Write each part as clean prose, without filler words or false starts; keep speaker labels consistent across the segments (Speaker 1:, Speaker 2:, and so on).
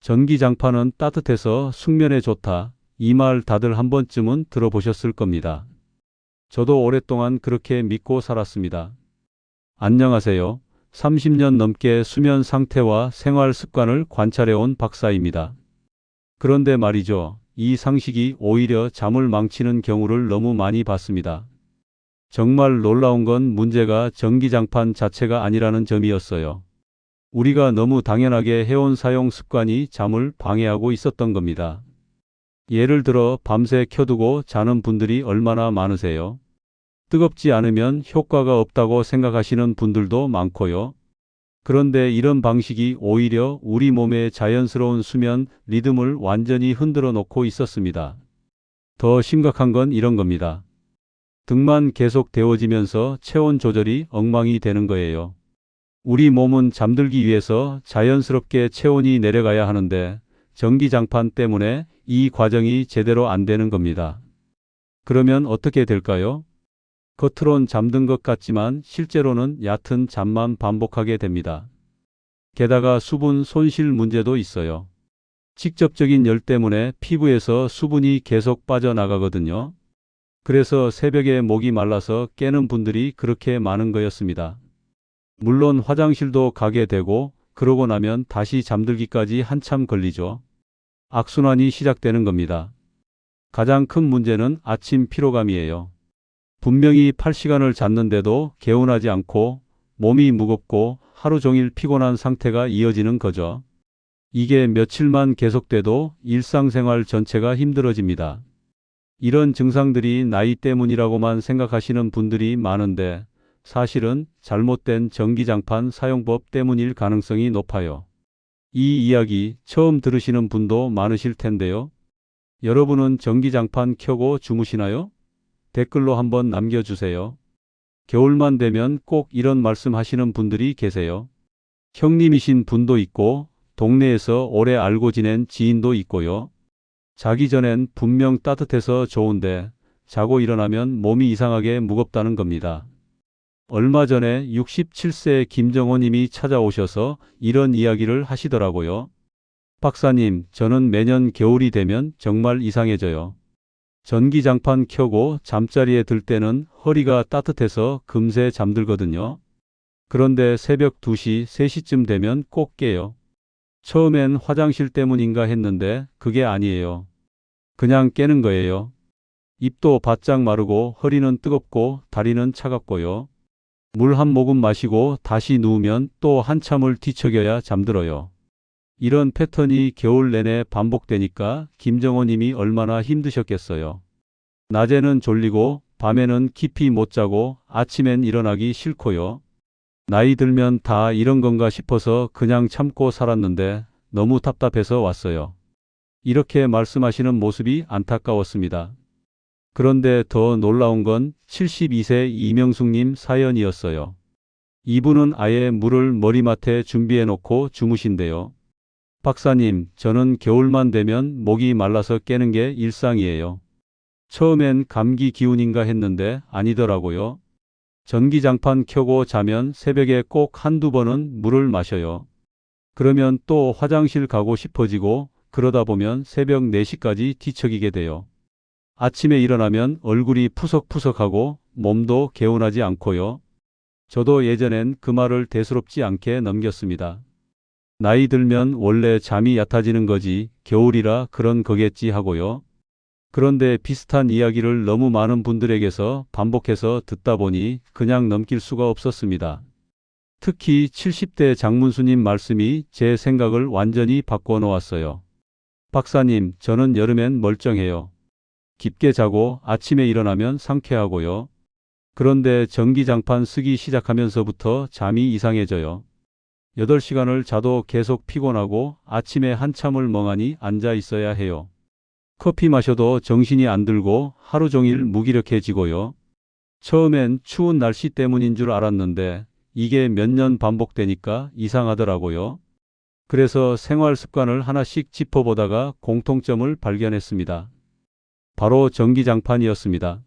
Speaker 1: 전기장판은 따뜻해서 숙면에 좋다. 이 말 다들 한 번쯤은 들어보셨을 겁니다. 저도 오랫동안 그렇게 믿고 살았습니다. 안녕하세요. 30년 넘게 수면 상태와 생활 습관을 관찰해온 박사입니다. 그런데 말이죠. 이 상식이 오히려 잠을 망치는 경우를 너무 많이 봤습니다. 정말 놀라운 건 문제가 전기장판 자체가 아니라는 점이었어요. 우리가 너무 당연하게 해온 사용 습관이 잠을 방해하고 있었던 겁니다. 예를 들어 밤새 켜두고 자는 분들이 얼마나 많으세요? 뜨겁지 않으면 효과가 없다고 생각하시는 분들도 많고요. 그런데 이런 방식이 오히려 우리 몸의 자연스러운 수면 리듬을 완전히 흔들어 놓고 있었습니다. 더 심각한 건 이런 겁니다. 등만 계속 데워지면서 체온 조절이 엉망이 되는 거예요. 우리 몸은 잠들기 위해서 자연스럽게 체온이 내려가야 하는데 전기장판 때문에 이 과정이 제대로 안 되는 겁니다. 그러면 어떻게 될까요? 겉으론 잠든 것 같지만 실제로는 얕은 잠만 반복하게 됩니다. 게다가 수분 손실 문제도 있어요. 직접적인 열 때문에 피부에서 수분이 계속 빠져나가거든요. 그래서 새벽에 목이 말라서 깨는 분들이 그렇게 많은 거였습니다. 물론 화장실도 가게 되고 그러고 나면 다시 잠들기까지 한참 걸리죠. 악순환이 시작되는 겁니다. 가장 큰 문제는 아침 피로감이에요. 분명히 8시간을 잤는데도 개운하지 않고 몸이 무겁고 하루 종일 피곤한 상태가 이어지는 거죠. 이게 며칠만 계속돼도 일상생활 전체가 힘들어집니다. 이런 증상들이 나이 때문이라고만 생각하시는 분들이 많은데 사실은 잘못된 전기장판 사용법 때문일 가능성이 높아요. 이 이야기 처음 들으시는 분도 많으실 텐데요. 여러분은 전기장판 켜고 주무시나요? 댓글로 한번 남겨주세요. 겨울만 되면 꼭 이런 말씀 하시는 분들이 계세요. 형님이신 분도 있고 동네에서 오래 알고 지낸 지인도 있고요. 자기 전엔 분명 따뜻해서 좋은데 자고 일어나면 몸이 이상하게 무겁다는 겁니다. 얼마 전에 67세 김정호님이 찾아오셔서 이런 이야기를 하시더라고요. 박사님, 저는 매년 겨울이 되면 정말 이상해져요. 전기장판 켜고 잠자리에 들 때는 허리가 따뜻해서 금세 잠들거든요. 그런데 새벽 2시, 3시쯤 되면 꼭 깨요. 처음엔 화장실 때문인가 했는데 그게 아니에요. 그냥 깨는 거예요. 입도 바짝 마르고 허리는 뜨겁고 다리는 차갑고요. 물 한 모금 마시고 다시 누우면 또 한참을 뒤척여야 잠들어요. 이런 패턴이 겨울 내내 반복되니까 김정호 님이 얼마나 힘드셨겠어요. 낮에는 졸리고 밤에는 깊이 못 자고 아침엔 일어나기 싫고요. 나이 들면 다 이런 건가 싶어서 그냥 참고 살았는데 너무 답답해서 왔어요. 이렇게 말씀하시는 모습이 안타까웠습니다. 그런데 더 놀라운 건 72세 이명숙님 사연이었어요. 이분은 아예 물을 머리맡에 준비해 놓고 주무신대요. 박사님, 저는 겨울만 되면 목이 말라서 깨는 게 일상이에요. 처음엔 감기 기운인가 했는데 아니더라고요. 전기장판 켜고 자면 새벽에 꼭 한두 번은 물을 마셔요. 그러면 또 화장실 가고 싶어지고 그러다 보면 새벽 4시까지 뒤척이게 돼요. 아침에 일어나면 얼굴이 푸석푸석하고 몸도 개운하지 않고요. 저도 예전엔 그 말을 대수롭지 않게 넘겼습니다. 나이 들면 원래 잠이 얕아지는 거지 겨울이라 그런 거겠지 하고요. 그런데 비슷한 이야기를 너무 많은 분들에게서 반복해서 듣다 보니 그냥 넘길 수가 없었습니다. 특히 70대 장문수님 말씀이 제 생각을 완전히 바꿔놓았어요. 박사님, 저는 여름엔 멀쩡해요. 깊게 자고 아침에 일어나면 상쾌하고요. 그런데 전기장판 쓰기 시작하면서부터 잠이 이상해져요. 8시간을 자도 계속 피곤하고 아침에 한참을 멍하니 앉아 있어야 해요. 커피 마셔도 정신이 안 들고 하루 종일 무기력해지고요. 처음엔 추운 날씨 때문인 줄 알았는데 이게 몇 년 반복되니까 이상하더라고요. 그래서 생활 습관을 하나씩 짚어보다가 공통점을 발견했습니다. 바로 전기장판이었습니다.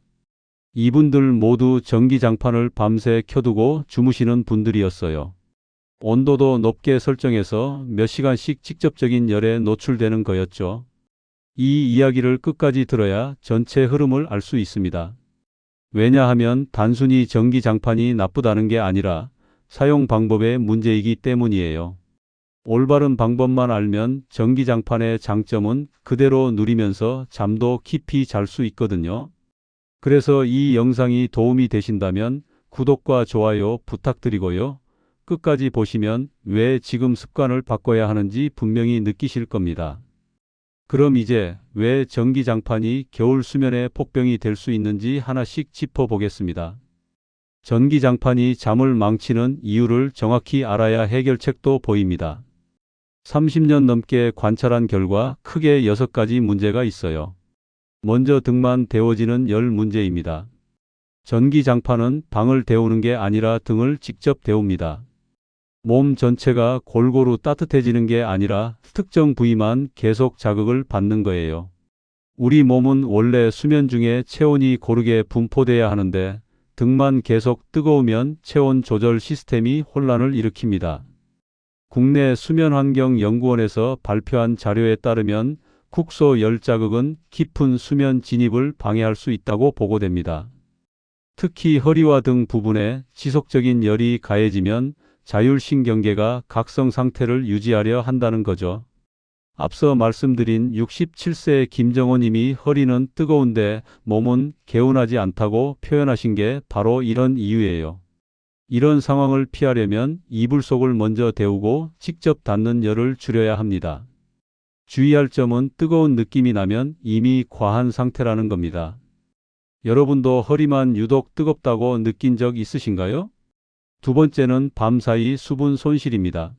Speaker 1: 이분들 모두 전기장판을 밤새 켜두고 주무시는 분들이었어요. 온도도 높게 설정해서 몇 시간씩 직접적인 열에 노출되는 거였죠. 이 이야기를 끝까지 들어야 전체 흐름을 알 수 있습니다. 왜냐하면 단순히 전기장판이 나쁘다는 게 아니라 사용 방법의 문제이기 때문이에요. 올바른 방법만 알면 전기장판의 장점은 그대로 누리면서 잠도 깊이 잘 수 있거든요. 그래서 이 영상이 도움이 되신다면 구독과 좋아요 부탁드리고요. 끝까지 보시면 왜 지금 습관을 바꿔야 하는지 분명히 느끼실 겁니다. 그럼 이제 왜 전기장판이 겨울 수면의 폭병이 될 수 있는지 하나씩 짚어보겠습니다. 전기장판이 잠을 망치는 이유를 정확히 알아야 해결책도 보입니다. 30년 넘게 관찰한 결과 크게 6가지 문제가 있어요. 먼저 등만 데워지는 열 문제입니다. 전기장판은 방을 데우는 게 아니라 등을 직접 데웁니다. 몸 전체가 골고루 따뜻해지는 게 아니라 특정 부위만 계속 자극을 받는 거예요. 우리 몸은 원래 수면 중에 체온이 고르게 분포돼야 하는데 등만 계속 뜨거우면 체온 조절 시스템이 혼란을 일으킵니다. 국내 수면환경연구원에서 발표한 자료에 따르면 국소 열 자극은 깊은 수면 진입을 방해할 수 있다고 보고됩니다. 특히 허리와 등 부분에 지속적인 열이 가해지면 자율신경계가 각성 상태를 유지하려 한다는 거죠. 앞서 말씀드린 67세 김정호 님이 허리는 뜨거운데 몸은 개운하지 않다고 표현하신 게 바로 이런 이유예요. 이런 상황을 피하려면 이불 속을 먼저 데우고 직접 닿는 열을 줄여야 합니다. 주의할 점은 뜨거운 느낌이 나면 이미 과한 상태라는 겁니다. 여러분도 허리만 유독 뜨겁다고 느낀 적 있으신가요? 두 번째는 밤사이 수분 손실입니다.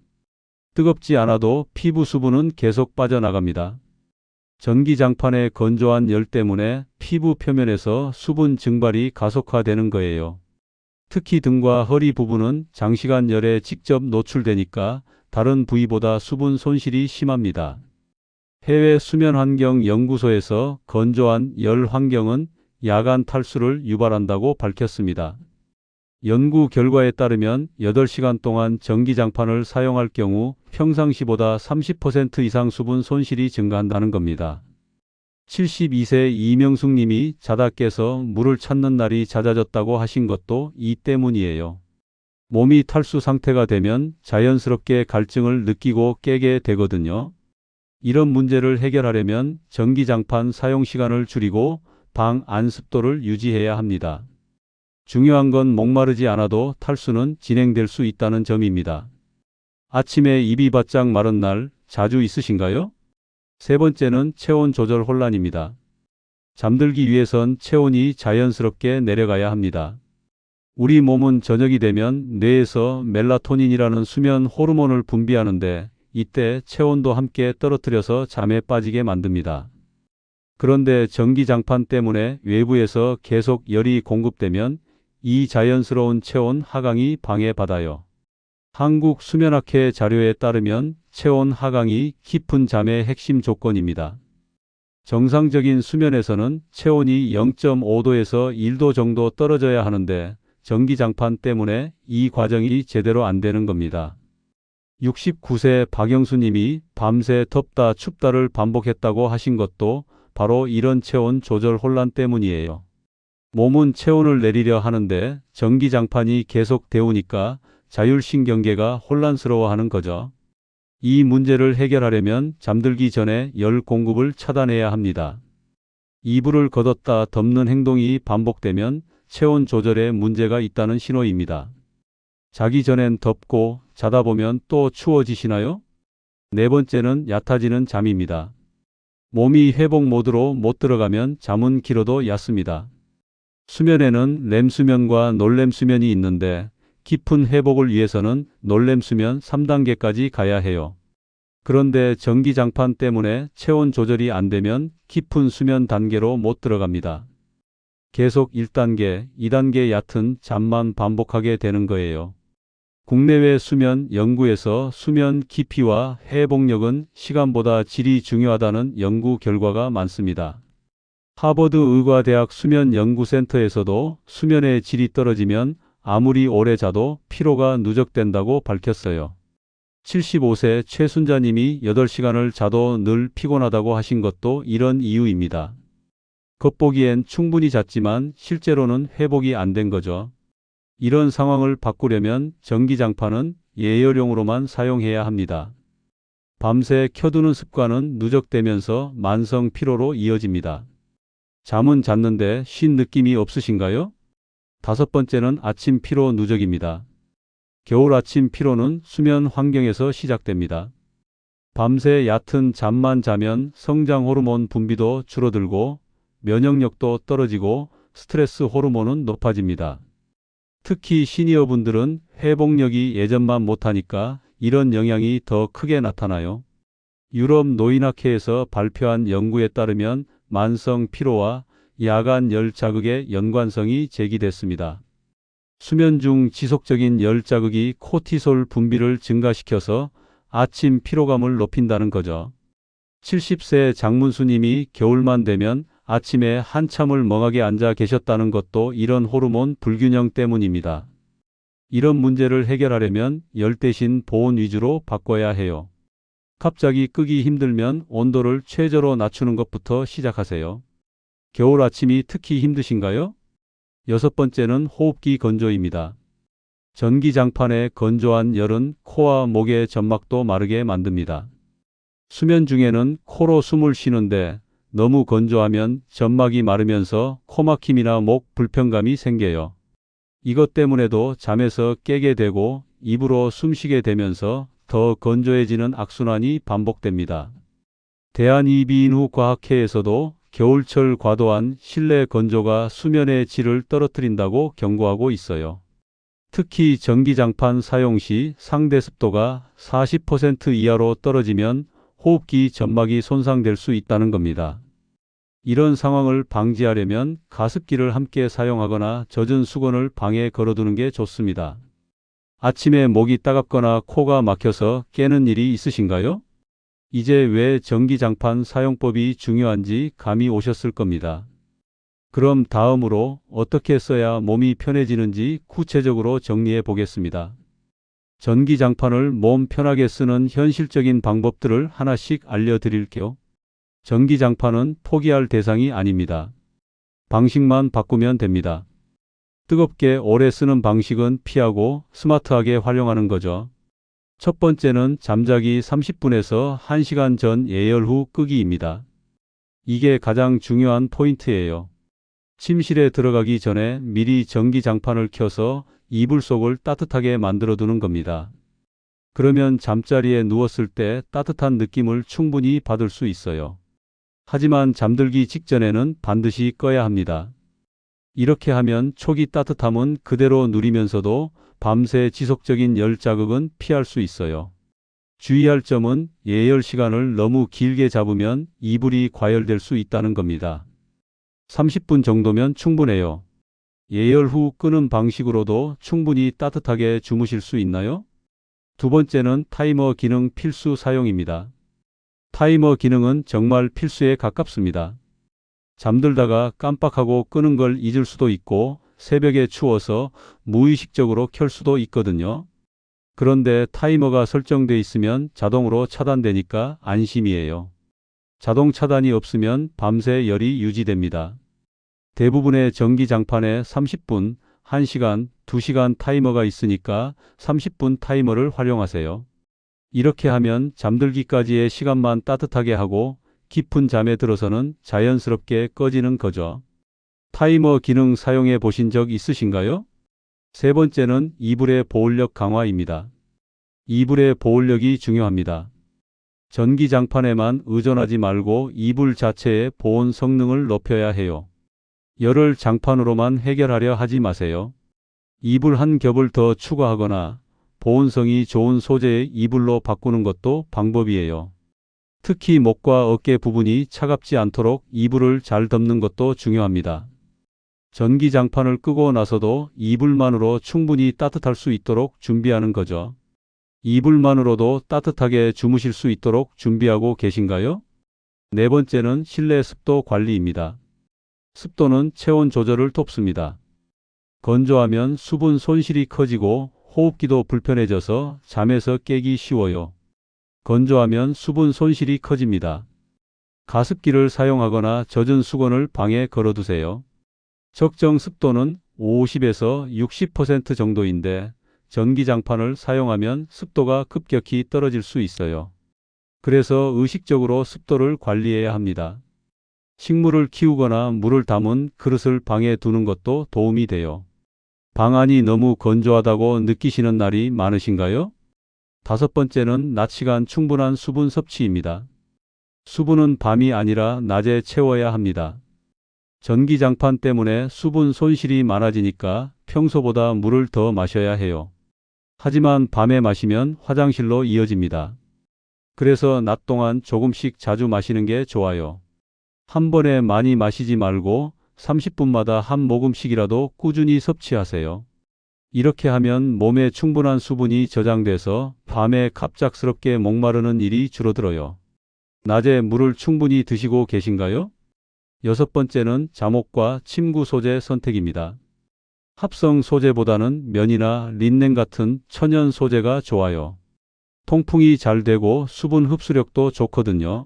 Speaker 1: 뜨겁지 않아도 피부 수분은 계속 빠져나갑니다. 전기장판의 건조한 열 때문에 피부 표면에서 수분 증발이 가속화되는 거예요. 특히 등과 허리 부분은 장시간 열에 직접 노출되니까 다른 부위보다 수분 손실이 심합니다. 해외 수면환경연구소에서 건조한 열 환경은 야간 탈수를 유발한다고 밝혔습니다. 연구 결과에 따르면 8시간 동안 전기장판을 사용할 경우 평상시보다 30% 이상 수분 손실이 증가한다는 겁니다. 72세 이명숙 님이 자다 깨서 물을 찾는 날이 잦아졌다고 하신 것도 이 때문이에요. 몸이 탈수 상태가 되면 자연스럽게 갈증을 느끼고 깨게 되거든요. 이런 문제를 해결하려면 전기장판 사용 시간을 줄이고 방 안 습도를 유지해야 합니다. 중요한 건 목마르지 않아도 탈수는 진행될 수 있다는 점입니다. 아침에 입이 바짝 마른 날 자주 있으신가요? 세 번째는 체온 조절 혼란입니다. 잠들기 위해선 체온이 자연스럽게 내려가야 합니다. 우리 몸은 저녁이 되면 뇌에서 멜라토닌이라는 수면 호르몬을 분비하는데 이때 체온도 함께 떨어뜨려서 잠에 빠지게 만듭니다. 그런데 전기장판 때문에 외부에서 계속 열이 공급되면 이 자연스러운 체온 하강이 방해받아요. 한국수면학회 자료에 따르면 체온 하강이 깊은 잠의 핵심 조건입니다. 정상적인 수면에서는 체온이 0.5도에서 1도 정도 떨어져야 하는데 전기장판 때문에 이 과정이 제대로 안 되는 겁니다. 69세 박영수 님이 밤새 덥다 춥다를 반복했다고 하신 것도 바로 이런 체온 조절 혼란 때문이에요. 몸은 체온을 내리려 하는데 전기장판이 계속 데우니까 자율신경계가 혼란스러워하는 거죠. 이 문제를 해결하려면 잠들기 전에 열 공급을 차단해야 합니다. 이불을 걷었다 덮는 행동이 반복되면 체온 조절에 문제가 있다는 신호입니다. 자기 전엔 덥고 자다 보면 또 추워지시나요? 네 번째는 얕아지는 잠입니다. 몸이 회복 모드로 못 들어가면 잠은 길어도 얕습니다. 수면에는 렘수면과 놀렘수면이 있는데 깊은 회복을 위해서는 놀렘수면 3단계까지 가야 해요. 그런데 전기장판 때문에 체온 조절이 안 되면 깊은 수면 단계로 못 들어갑니다. 계속 1단계, 2단계 얕은 잠만 반복하게 되는 거예요. 국내외 수면 연구에서 수면 깊이와 회복력은 시간보다 질이 중요하다는 연구 결과가 많습니다. 하버드 의과대학 수면연구센터에서도 수면의 질이 떨어지면 아무리 오래 자도 피로가 누적된다고 밝혔어요. 75세 최순자님이 8시간을 자도 늘 피곤하다고 하신 것도 이런 이유입니다. 겉보기엔 충분히 잤지만 실제로는 회복이 안 된 거죠. 이런 상황을 바꾸려면 전기장판은 예열용으로만 사용해야 합니다. 밤새 켜두는 습관은 누적되면서 만성 피로로 이어집니다. 잠은 잤는데 쉰 느낌이 없으신가요? 5번째는 아침 피로 누적입니다. 겨울 아침 피로는 수면 환경에서 시작됩니다. 밤새 얕은 잠만 자면 성장 호르몬 분비도 줄어들고 면역력도 떨어지고 스트레스 호르몬은 높아집니다. 특히 시니어분들은 회복력이 예전만 못하니까 이런 영향이 더 크게 나타나요. 유럽 노인학회에서 발표한 연구에 따르면 만성 피로와 야간 열 자극의 연관성이 제기됐습니다. 수면 중 지속적인 열 자극이 코티솔 분비를 증가시켜서 아침 피로감을 높인다는 거죠. 70세 장문수님이 겨울만 되면 아침에 한참을 멍하게 앉아 계셨다는 것도 이런 호르몬 불균형 때문입니다. 이런 문제를 해결하려면 열 대신 보온 위주로 바꿔야 해요. 갑자기 끄기 힘들면 온도를 최저로 낮추는 것부터 시작하세요. 겨울 아침이 특히 힘드신가요? 6번째는 호흡기 건조입니다. 전기장판의 건조한 열은 코와 목의 점막도 마르게 만듭니다. 수면 중에는 코로 숨을 쉬는데 너무 건조하면 점막이 마르면서 코막힘이나 목 불편감이 생겨요. 이것 때문에도 잠에서 깨게 되고 입으로 숨쉬게 되면서 더 건조해지는 악순환이 반복됩니다. 대한이비인후과학회에서도 겨울철 과도한 실내 건조가 수면의 질을 떨어뜨린다고 경고하고 있어요. 특히 전기장판 사용 시 상대 습도가 40% 이하로 떨어지면 호흡기 점막이 손상될 수 있다는 겁니다. 이런 상황을 방지하려면 가습기를 함께 사용하거나 젖은 수건을 방에 걸어두는 게 좋습니다. 아침에 목이 따갑거나 코가 막혀서 깨는 일이 있으신가요? 이제 왜 전기장판 사용법이 중요한지 감이 오셨을 겁니다. 그럼 다음으로 어떻게 써야 몸이 편해지는지 구체적으로 정리해 보겠습니다. 전기장판을 몸 편하게 쓰는 현실적인 방법들을 하나씩 알려드릴게요. 전기장판은 포기할 대상이 아닙니다. 방식만 바꾸면 됩니다. 뜨겁게 오래 쓰는 방식은 피하고 스마트하게 활용하는 거죠. 첫 번째는 잠자기 30분에서 1시간 전 예열 후 끄기입니다. 이게 가장 중요한 포인트예요. 침실에 들어가기 전에 미리 전기장판을 켜서 이불 속을 따뜻하게 만들어 두는 겁니다. 그러면 잠자리에 누웠을 때 따뜻한 느낌을 충분히 받을 수 있어요. 하지만 잠들기 직전에는 반드시 꺼야 합니다. 이렇게 하면 초기 따뜻함은 그대로 누리면서도 밤새 지속적인 열 자극은 피할 수 있어요. 주의할 점은 예열 시간을 너무 길게 잡으면 이불이 과열될 수 있다는 겁니다. 30분 정도면 충분해요. 예열 후 끄는 방식으로도 충분히 따뜻하게 주무실 수 있나요? 두 번째는 타이머 기능 필수 사용입니다. 타이머 기능은 정말 필수에 가깝습니다. 잠들다가 깜빡하고 끄는 걸 잊을 수도 있고 새벽에 추워서 무의식적으로 켤 수도 있거든요. 그런데 타이머가 설정돼 있으면 자동으로 차단되니까 안심이에요. 자동 차단이 없으면 밤새 열이 유지됩니다. 대부분의 전기장판에 30분, 1시간, 2시간 타이머가 있으니까 30분 타이머를 활용하세요. 이렇게 하면 잠들기까지의 시간만 따뜻하게 하고 깊은 잠에 들어서는 자연스럽게 꺼지는 거죠. 타이머 기능 사용해 보신 적 있으신가요? 세 번째는 이불의 보온력 강화입니다. 이불의 보온력이 중요합니다. 전기장판에만 의존하지 말고 이불 자체의 보온 성능을 높여야 해요. 열을 장판으로만 해결하려 하지 마세요. 이불 한 겹을 더 추가하거나 보온성이 좋은 소재의 이불로 바꾸는 것도 방법이에요. 특히 목과 어깨 부분이 차갑지 않도록 이불을 잘 덮는 것도 중요합니다. 전기장판을 끄고 나서도 이불만으로 충분히 따뜻할 수 있도록 준비하는 거죠. 이불만으로도 따뜻하게 주무실 수 있도록 준비하고 계신가요? 네 번째는 실내 습도 관리입니다. 습도는 체온 조절을 돕습니다. 건조하면 수분 손실이 커지고 호흡기도 불편해져서 잠에서 깨기 쉬워요. 건조하면 수분 손실이 커집니다. 가습기를 사용하거나 젖은 수건을 방에 걸어두세요. 적정 습도는 50에서 60% 정도인데 전기장판을 사용하면 습도가 급격히 떨어질 수 있어요. 그래서 의식적으로 습도를 관리해야 합니다. 식물을 키우거나 물을 담은 그릇을 방에 두는 것도 도움이 돼요. 방 안이 너무 건조하다고 느끼시는 날이 많으신가요? 다섯 번째는 낮 시간 충분한 수분 섭취입니다. 수분은 밤이 아니라 낮에 채워야 합니다. 전기장판 때문에 수분 손실이 많아지니까 평소보다 물을 더 마셔야 해요. 하지만 밤에 마시면 화장실로 이어집니다. 그래서 낮 동안 조금씩 자주 마시는 게 좋아요. 한 번에 많이 마시지 말고 30분마다 한 모금씩이라도 꾸준히 섭취하세요. 이렇게 하면 몸에 충분한 수분이 저장돼서 밤에 갑작스럽게 목마르는 일이 줄어들어요. 낮에 물을 충분히 드시고 계신가요? 여섯 번째는 잠옷과 침구 소재 선택입니다. 합성 소재보다는 면이나 린넨 같은 천연 소재가 좋아요. 통풍이 잘 되고 수분 흡수력도 좋거든요.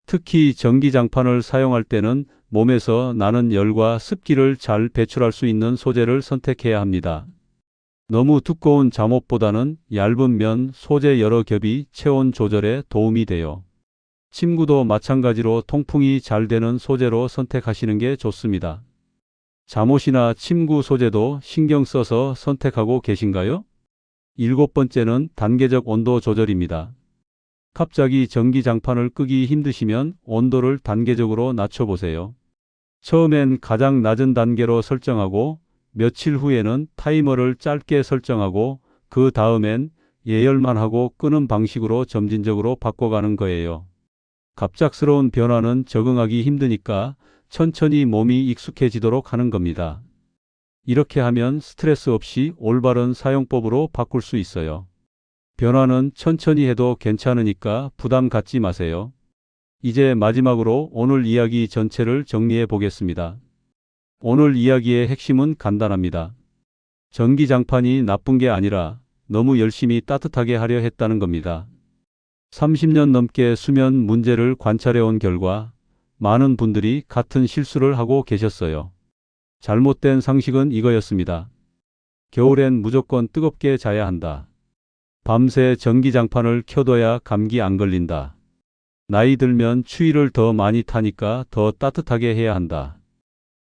Speaker 1: 특히 전기장판을 사용할 때는 몸에서 나는 열과 습기를 잘 배출할 수 있는 소재를 선택해야 합니다. 너무 두꺼운 잠옷보다는 얇은 면, 소재 여러 겹이 체온 조절에 도움이 돼요. 침구도 마찬가지로 통풍이 잘 되는 소재로 선택하시는 게 좋습니다. 잠옷이나 침구 소재도 신경 써서 선택하고 계신가요? 일곱 번째는 단계적 온도 조절입니다. 갑자기 전기장판을 끄기 힘드시면 온도를 단계적으로 낮춰보세요. 처음엔 가장 낮은 단계로 설정하고 며칠 후에는 타이머를 짧게 설정하고 그 다음엔 예열만 하고 끄는 방식으로 점진적으로 바꿔가는 거예요. 갑작스러운 변화는 적응하기 힘드니까 천천히 몸이 익숙해지도록 하는 겁니다. 이렇게 하면 스트레스 없이 올바른 사용법으로 바꿀 수 있어요. 변화는 천천히 해도 괜찮으니까 부담 갖지 마세요. 이제 마지막으로 오늘 이야기 전체를 정리해 보겠습니다. 오늘 이야기의 핵심은 간단합니다. 전기장판이 나쁜 게 아니라 너무 열심히 따뜻하게 하려 했다는 겁니다. 30년 넘게 수면 문제를 관찰해 온 결과 많은 분들이 같은 실수를 하고 계셨어요. 잘못된 상식은 이거였습니다. 겨울엔 무조건 뜨겁게 자야 한다. 밤새 전기장판을 켜둬야 감기 안 걸린다. 나이 들면 추위를 더 많이 타니까 더 따뜻하게 해야 한다.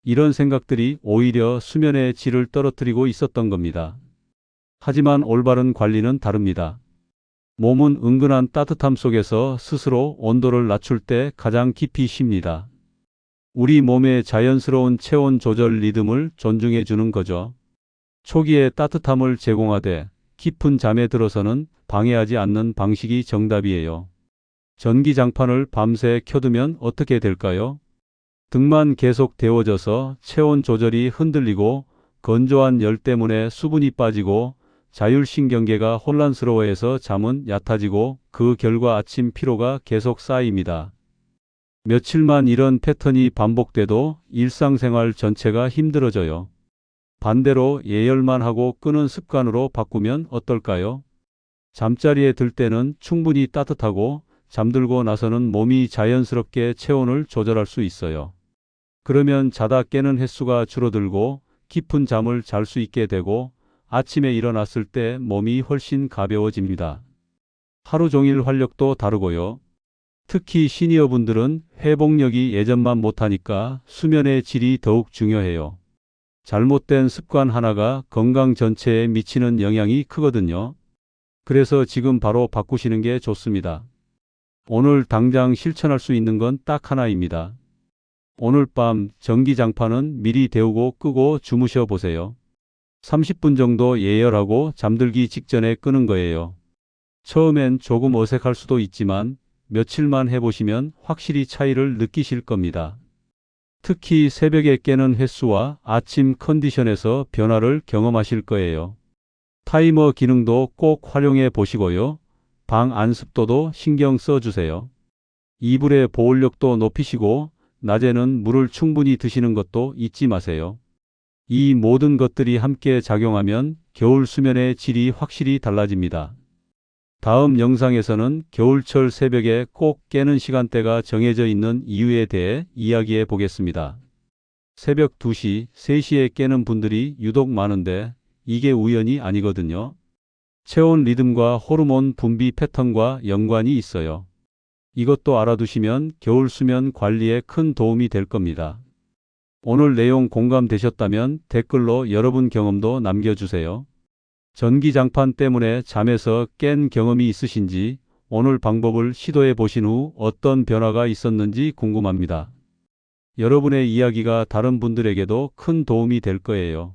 Speaker 1: 이런 생각들이 오히려 수면의 질을 떨어뜨리고 있었던 겁니다. 하지만 올바른 관리는 다릅니다. 몸은 은근한 따뜻함 속에서 스스로 온도를 낮출 때 가장 깊이 쉽니다. 우리 몸의 자연스러운 체온 조절 리듬을 존중해 주는 거죠. 초기에 따뜻함을 제공하되 깊은 잠에 들어서는 방해하지 않는 방식이 정답이에요. 전기장판을 밤새 켜두면 어떻게 될까요? 등만 계속 데워져서 체온 조절이 흔들리고 건조한 열 때문에 수분이 빠지고 자율신경계가 혼란스러워해서 잠은 얕아지고 그 결과 아침 피로가 계속 쌓입니다. 며칠만 이런 패턴이 반복돼도 일상생활 전체가 힘들어져요. 반대로 예열만 하고 끄는 습관으로 바꾸면 어떨까요? 잠자리에 들 때는 충분히 따뜻하고 잠들고 나서는 몸이 자연스럽게 체온을 조절할 수 있어요. 그러면 자다 깨는 횟수가 줄어들고 깊은 잠을 잘 수 있게 되고 아침에 일어났을 때 몸이 훨씬 가벼워집니다. 하루 종일 활력도 다르고요. 특히 시니어분들은 회복력이 예전만 못하니까 수면의 질이 더욱 중요해요. 잘못된 습관 하나가 건강 전체에 미치는 영향이 크거든요. 그래서 지금 바로 바꾸시는 게 좋습니다. 오늘 당장 실천할 수 있는 건 딱 하나입니다. 오늘 밤 전기장판은 미리 데우고 끄고 주무셔 보세요. 30분 정도 예열하고 잠들기 직전에 끄는 거예요. 처음엔 조금 어색할 수도 있지만 며칠만 해보시면 확실히 차이를 느끼실 겁니다. 특히 새벽에 깨는 횟수와 아침 컨디션에서 변화를 경험하실 거예요. 타이머 기능도 꼭 활용해 보시고요. 방 안 습도도 신경 써주세요. 이불의 보온력도 높이시고 낮에는 물을 충분히 드시는 것도 잊지 마세요. 이 모든 것들이 함께 작용하면 겨울 수면의 질이 확실히 달라집니다. 다음 영상에서는 겨울철 새벽에 꼭 깨는 시간대가 정해져 있는 이유에 대해 이야기해 보겠습니다. 새벽 2시, 3시에 깨는 분들이 유독 많은데 이게 우연이 아니거든요. 체온 리듬과 호르몬 분비 패턴과 연관이 있어요. 이것도 알아두시면 겨울 수면 관리에 큰 도움이 될 겁니다. 오늘 내용 공감되셨다면 댓글로 여러분 경험도 남겨주세요. 전기장판 때문에 잠에서 깬 경험이 있으신지, 오늘 방법을 시도해 보신 후 어떤 변화가 있었는지 궁금합니다. 여러분의 이야기가 다른 분들에게도 큰 도움이 될 거예요.